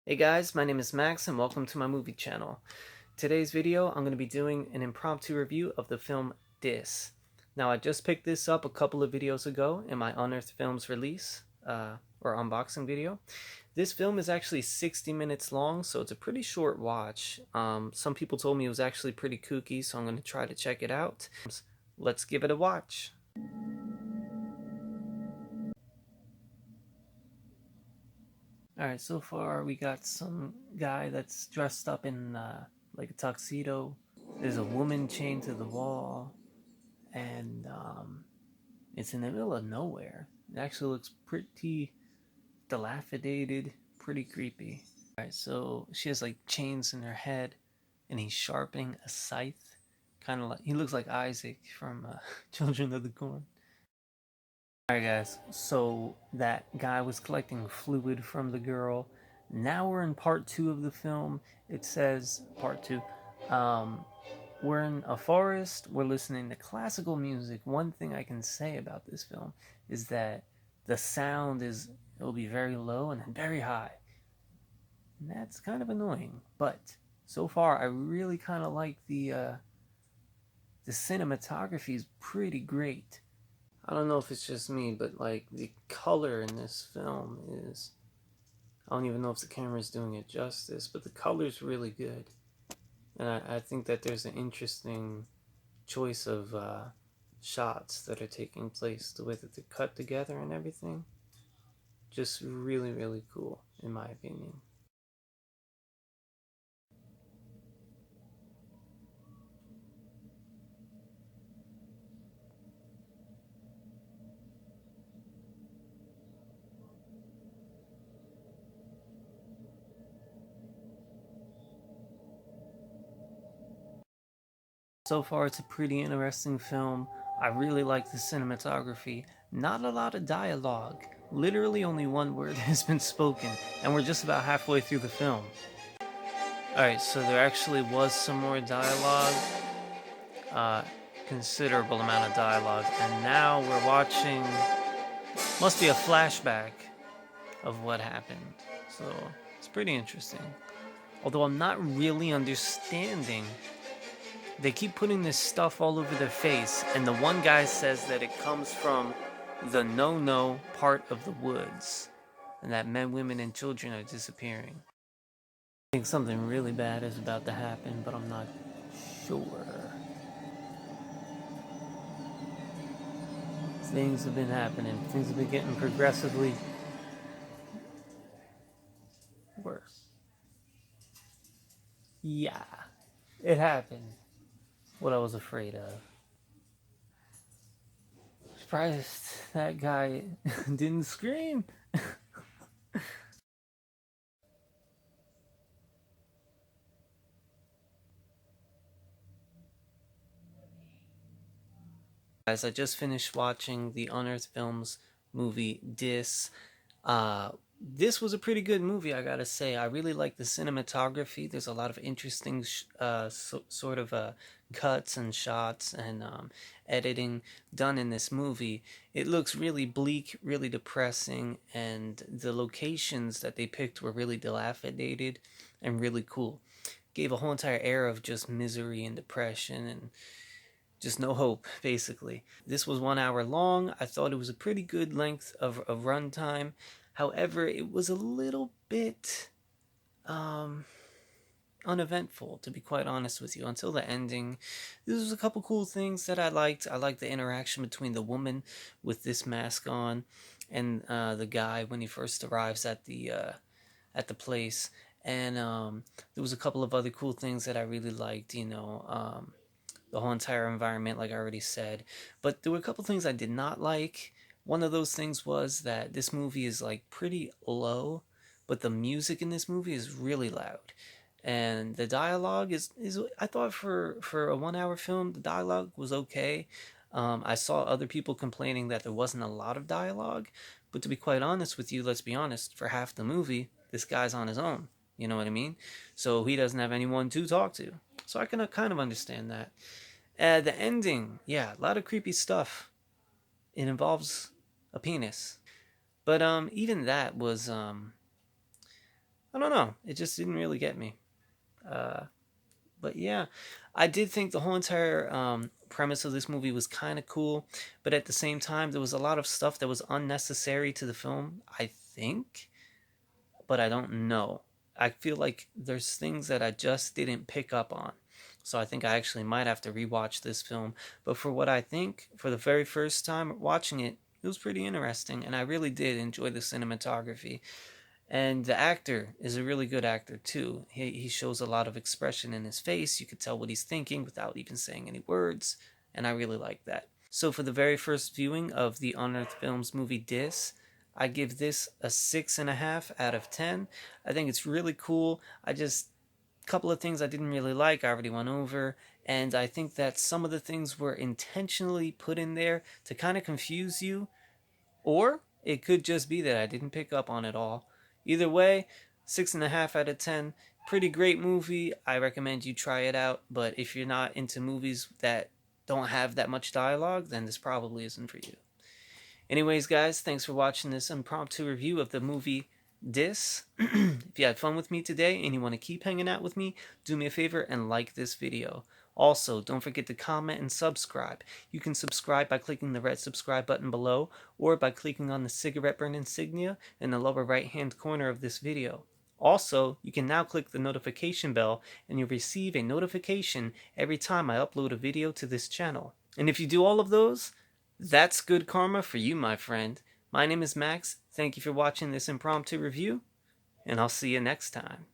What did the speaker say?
Hey guys, my name is Max and welcome to my movie channel. Today's video, I'm going to be doing an impromptu review of the film Dis. Now, I just picked this up a couple of videos ago in my Unearthed Films release, or unboxing video. This film is actually 60 minutes long, so it's a pretty short watch. Some people told me it was actually pretty kooky, so I'm going to try to check it out. Let's give it a watch. Alright, so far we got some guy that's dressed up in like a tuxedo. There's a woman chained to the wall, and it's in the middle of nowhere. It actually looks pretty dilapidated, pretty creepy. Alright, so she has like chains in her head, and he's sharpening a scythe. Kind of like, he looks like Isaac from Children of the Corn. Alright guys, so that guy was collecting fluid from the girl. Now we're in part 2 of the film. It says part 2. We're in a forest, we're listening to classical music. One thing I can say about this film is that the sound it'll be very low and then very high. And that's kind of annoying, but so far I really kind of like the cinematography is pretty great. I don't know if it's just me, but like the color in this film is, I don't even know if the camera is doing it justice, but the color's really good. And I think that there's an interesting choice of shots that are taking place, the way that they're cut together and everything. Just really, really cool, in my opinion. So far, it's a pretty interesting film. I really like the cinematography. Not a lot of dialogue. Literally only one word has been spoken, and we're just about halfway through the film. Alright, so there actually was some more dialogue. Uh, Considerable amount of dialogue. And now we're watching, must be a flashback of what happened. So, it's pretty interesting. Although I'm not really understanding. They keep putting this stuff all over their face, and the one guy says that it comes from the no-no part of the woods, and that men, women, and children are disappearing. I think something really bad is about to happen, but I'm not sure. Things have been happening. Things have been getting progressively worse. Yeah, it happened. What I was afraid of. Surprised that guy didn't scream. Guys, I just finished watching the Unearthed Films movie Dis. This was a pretty good movie, I gotta say. I really like the cinematography. There's a lot of interesting sort of cuts and shots and editing done in this movie. It looks really bleak, really depressing, and the locations that they picked were really dilapidated and really cool. Gave a whole entire air of just misery and depression and just no hope, basically. This was 1 hour long. I thought it was a pretty good length of runtime. However, it was a little bit uneventful, to be quite honest with you, until the ending. There was a couple cool things that I liked. I liked the interaction between the woman with this mask on and the guy when he first arrives at the place. And there was a couple of other cool things that I really liked, the whole entire environment, like I already said. But there were a couple things I did not like. One of those things was that this movie is like pretty low, but the music in this movie is really loud. And the dialogue is I thought for a 1 hour film, the dialogue was okay. I saw other people complaining that there wasn't a lot of dialogue, but to be quite honest with you, let's be honest, for half the movie, this guy's on his own. You know what I mean? So he doesn't have anyone to talk to. So I can kind of understand that. The ending, yeah, a lot of creepy stuff. It involves a penis, but even that was I don't know. It just didn't really get me. Uh, but yeah, I did think the whole entire premise of this movie was kind of cool, but at the same time, there was a lot of stuff that was unnecessary to the film, I think, but I don't know. I feel like there's things that I just didn't pick up on. So I think I actually might have to rewatch this film. But for what I think, for the very first time watching it, it was pretty interesting, and I really did enjoy the cinematography. And the actor is a really good actor too. He shows a lot of expression in his face. You could tell what he's thinking without even saying any words, and I really like that. So for the very first viewing of the Unearthed Films movie Dis, I give this a 6.5 out of 10. I think it's really cool. A couple of things I didn't really like, I already went over, and I think that some of the things were intentionally put in there to kind of confuse you, or it could just be that I didn't pick up on it all. Either way, 6.5 out of 10. Pretty great movie. I recommend you try it out. But if you're not into movies that don't have that much dialogue, then this probably isn't for you. Anyways, guys, thanks for watching this impromptu review of the movie Dis. If you had fun with me today and you want to keep hanging out with me, do me a favor and like this video. Also, don't forget to comment and subscribe. You can subscribe by clicking the red subscribe button below or by clicking on the cigarette burn insignia in the lower right hand corner of this video. Also, you can now click the notification bell and you'll receive a notification every time I upload a video to this channel. And if you do all of those, that's good karma for you, my friend. My name is Max. Thank you for watching this impromptu review, and I'll see you next time.